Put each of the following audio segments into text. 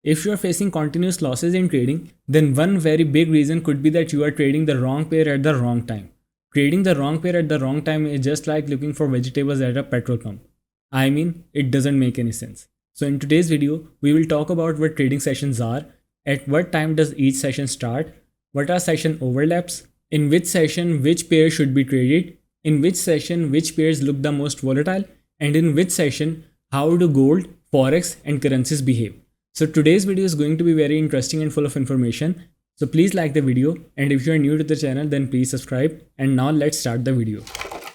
If you are facing continuous losses in trading, then one very big reason could be that you are trading the wrong pair at the wrong time. Trading the wrong pair at the wrong time is just like looking for vegetables at a petrol pump. I mean, it doesn't make any sense. So in today's video, we will talk about what trading sessions are, at what time does each session start, what are session overlaps, in which session which pair should be traded, in which session which pairs look the most volatile, and in which session how do gold, forex and currencies behave. So today's video is going to be very interesting and full of information. So please like the video, and if you are new to the channel then please subscribe. And now let's start the video.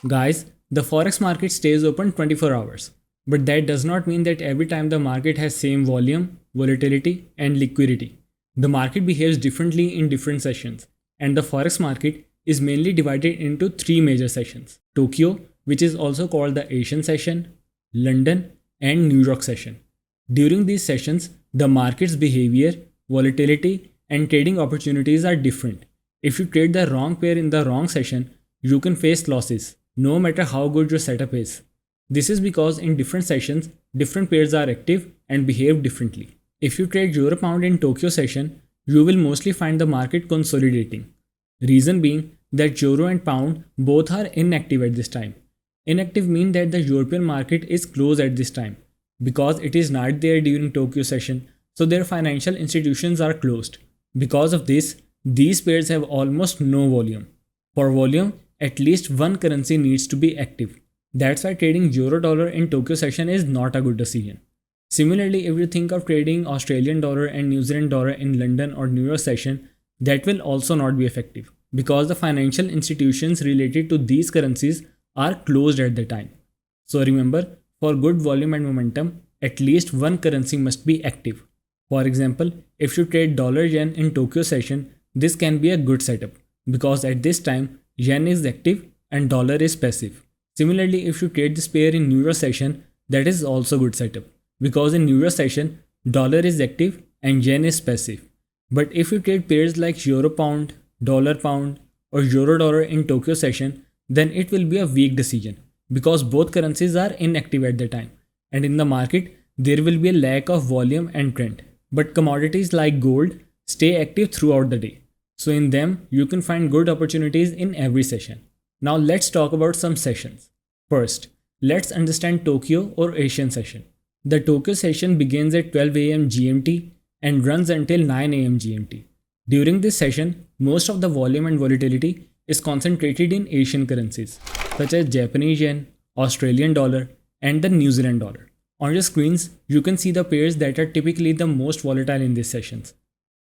Guys, the forex market stays open 24 hours. But that does not mean that every time the market has same volume, volatility and liquidity. The market behaves differently in different sessions, and the forex market is mainly divided into three major sessions: Tokyo, which is also called the Asian session, London and New York session. During these sessions, the market's behavior, volatility and trading opportunities are different. If you trade the wrong pair in the wrong session, you can face losses, no matter how good your setup is. This is because in different sessions, different pairs are active and behave differently. If you trade Euro Pound in Tokyo session, you will mostly find the market consolidating. Reason being that Euro and Pound both are inactive at this time. Inactive means that the European market is closed at this time because it is not there during Tokyo session, so their financial institutions are closed. Because of this, these pairs have almost no volume. For volume, at least one currency needs to be active. That's why trading Euro dollar in Tokyo session is not a good decision. Similarly, if you think of trading Australian dollar and New Zealand dollar in London or New York session, that will also not be effective because the financial institutions related to these currencies are closed at the time. So remember, for good volume and momentum, at least one currency must be active. For example, if you trade dollar yen in Tokyo session, this can be a good setup because at this time yen is active and dollar is passive. Similarly, if you trade this pair in New York session, that is also good setup because in New York session, dollar is active and yen is passive. But if you trade pairs like Euro Pound, Dollar Pound or Euro Dollar in Tokyo session, then it will be a weak decision because both currencies are inactive at the time, and in the market there will be a lack of volume and trend. But commodities like gold stay active throughout the day, so in them you can find good opportunities in every session. Now let's talk about some sessions. First, let's understand Tokyo or Asian session. The Tokyo session begins at 12 am GMT and runs until 9 am GMT. During this session, most of the volume and volatility is concentrated in Asian currencies such as Japanese yen, Australian dollar and the New Zealand dollar. On your screens, you can see the pairs that are typically the most volatile in these sessions.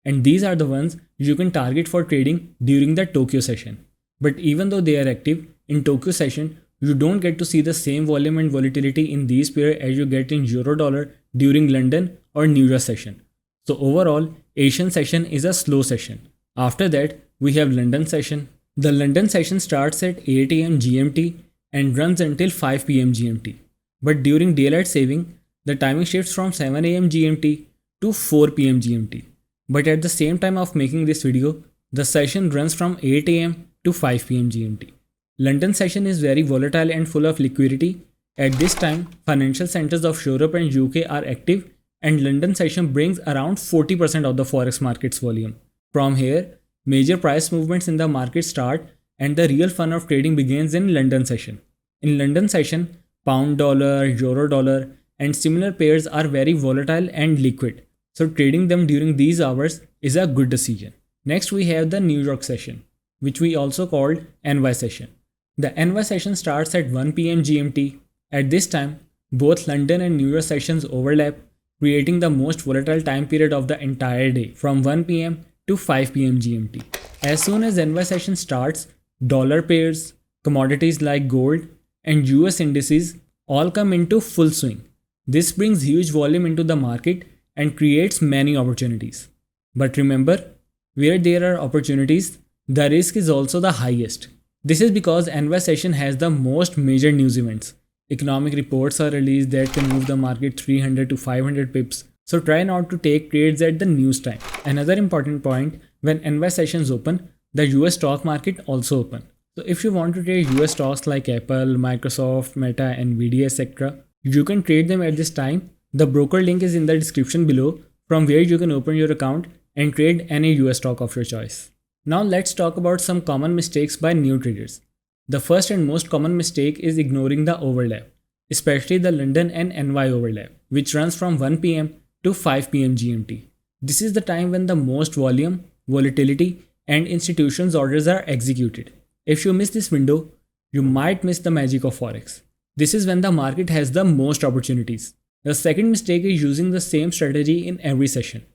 And these are the ones you can target for trading during the Tokyo session. But even though they are active, in Tokyo session, you don't get to see the same volume and volatility in these pairs as you get in Euro dollar during London or New York session. So overall, Asian session is a slow session. After that, we have London session. The London session starts at 8 am GMT and runs until 5 pm GMT. But during daylight saving, the timing shifts from 7 am GMT to 4 pm GMT. But at the same time of making this video, the session runs from 8 am to 5 pm GMT. London session is very volatile and full of liquidity. At this time, financial centers of Europe and UK are active, and London session brings around 40% of the forex market's volume. From here, major price movements in the market start and the real fun of trading begins in London session. In London session, pound dollar, euro dollar and similar pairs are very volatile and liquid. So trading them during these hours is a good decision. Next we have the New York session, which we also called NY session. The NY session starts at 1 pm GMT. At this time, both London and New York sessions overlap, creating the most volatile time period of the entire day from 1 pm to 5 pm GMT. As soon as NY session starts, dollar pairs, commodities like gold and US indices all come into full swing. This brings huge volume into the market and creates many opportunities. But remember, where there are opportunities, the risk is also the highest. This is because NY session has the most major news events. Economic reports are released that can move the market 300 to 500 pips. So try not to take trades at the news time. Another important point, when NY sessions open, the US stock market also open. So if you want to trade US stocks like Apple, Microsoft, Meta, Nvidia, etc., you can trade them at this time. The broker link is in the description below from where you can open your account and trade any US stock of your choice. Now let's talk about some common mistakes by new traders. The first and most common mistake is ignoring the overlap, especially the London and NY overlap, which runs from 1 pm to 5 pm GMT. This is the time when the most volume, volatility, and institutions orders are executed. If you miss this window, you might miss the magic of Forex. This is when the market has the most opportunities. The second mistake is using the same strategy in every session.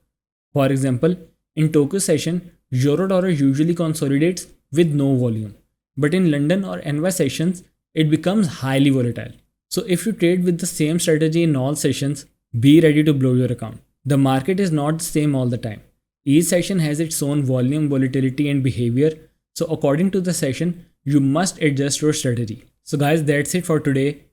For example, in Tokyo session, Euro dollar usually consolidates with no volume, but in London or NY sessions, it becomes highly volatile. So if you trade with the same strategy in all sessions, be ready to blow your account. The market is not the same all the time. Each session has its own volume, volatility, and behavior. So according to the session, you must adjust your strategy. So guys, that's it for today.